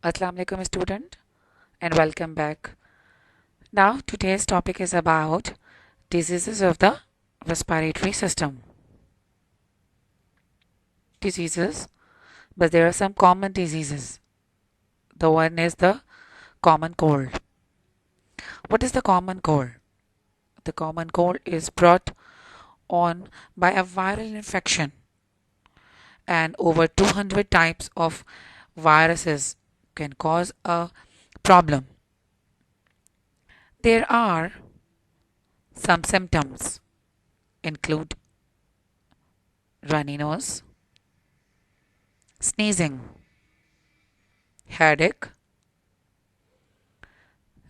Assalamu alaikum student and welcome back. Now today's topic is about diseases of the respiratory system. Diseases, but there are some common diseases. The one is the common cold. What is the common cold? The common cold is brought on by a viral infection and over 200 types of viruses can cause a problem. There are some symptoms include runny nose, sneezing, headache,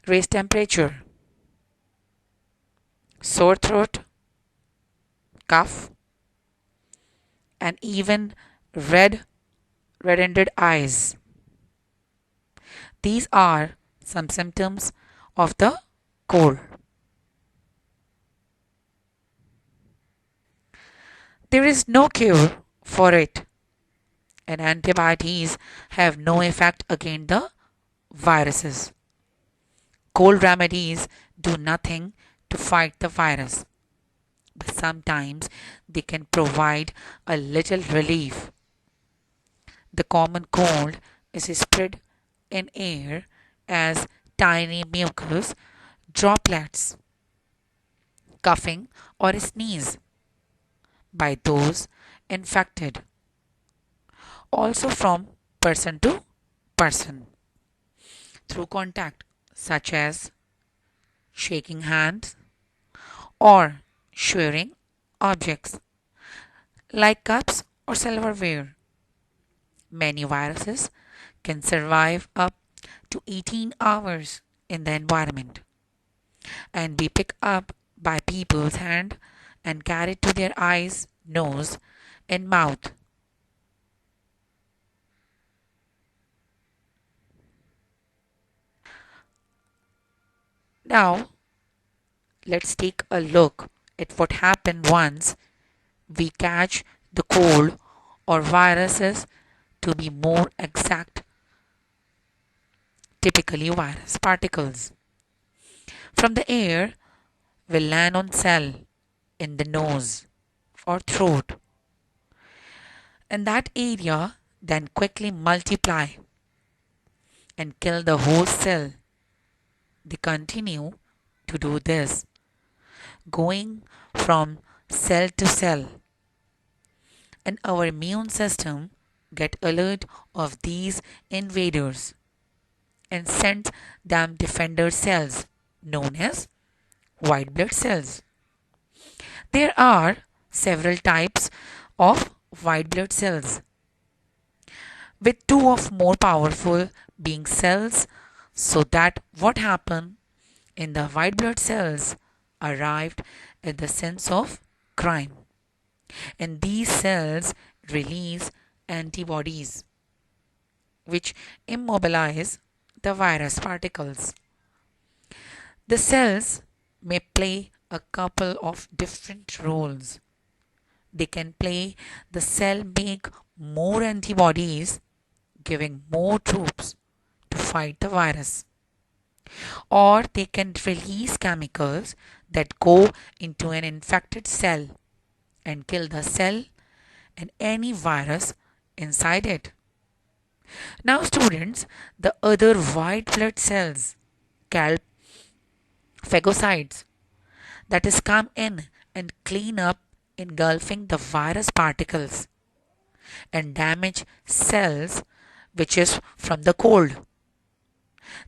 raised temperature, sore throat, cough, and even red-ended eyes. These are some symptoms of the cold. There is no cure for it, and antibiotics have no effect against the viruses. Cold remedies do nothing to fight the virus, but sometimes they can provide a little relief. The common cold is spread in air as tiny mucus droplets, coughing or sneeze by those infected, also from person to person through contact such as shaking hands or sharing objects like cups or silverware. Many viruses can survive up to 18 hours in the environment and be picked up by people's hand and carried to their eyes, nose, and mouth. Now, let's take a look at what happens once we catch the cold or viruses. To be more exact, typically virus particles from the air will land on cell in the nose or throat, and that area then quickly multiply and kill the whole cell. They continue to do this, going from cell to cell, and our immune system get alert of these invaders and sends them defender cells known as white blood cells. There are several types of white blood cells, with two of more powerful being cells, so that what happened in the white blood cells arrived at the sense of crime, and these cells release antibodies which immobilize the virus particles. The cells may play a couple of different roles. They can play the cell make more antibodies, giving more troops to fight the virus, or they can release chemicals that go into an infected cell and kill the cell and any virus inside it. Now, students, the other white blood cells called phagocytes that is come in and clean up engulfing the virus particles and damage cells which is from the cold.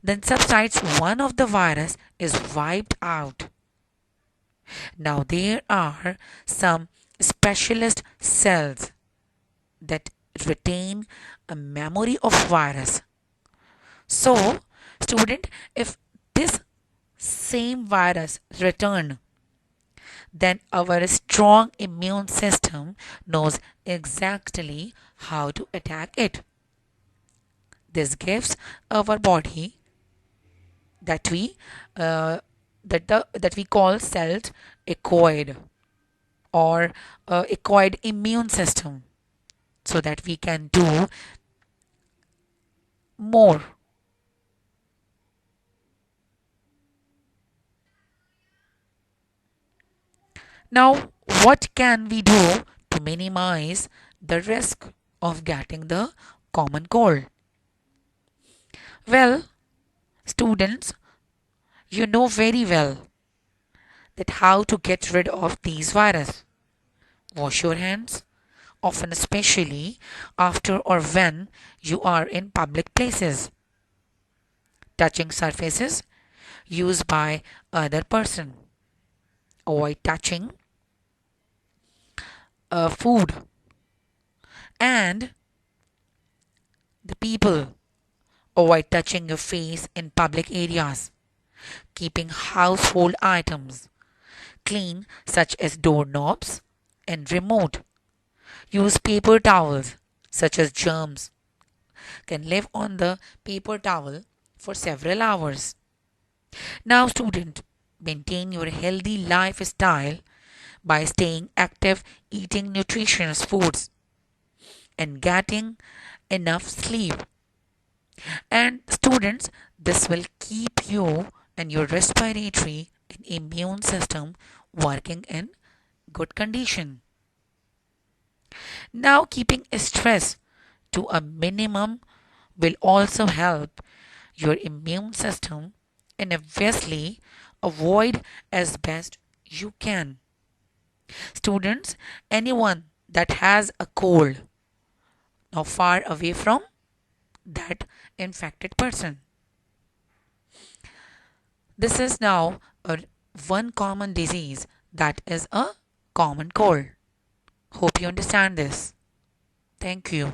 Then subsides one of the virus is wiped out. Now there are some specialist cells that retain a memory of virus. So, student, if this same virus return, then our strong immune system knows exactly how to attack it. This gives our body that we that we call self echoid or echoid immune system, so that we can do more Now, what can we do to minimize the risk of getting the common cold? Well, students, you know very well that how to get rid of these viruses. Wash your hands, often especially after or when you are in public places. Touching surfaces used by other person. Avoid touching food and the people. Avoid touching your face in public areas. Keeping household items clean, such as doorknobs and remote. Use paper towels, such as germs can live on the paper towel for several hours. Now, student, maintain your healthy lifestyle by staying active, eating nutritious foods, and getting enough sleep. And students, this will keep you and your respiratory and immune system working in good condition. Now, keeping stress to a minimum will also help your immune system and obviously avoid as best you can. Students, anyone that has a cold, now far away from that infected person. This is now a one common disease that is a common cold. Hope you understand this. Thank you.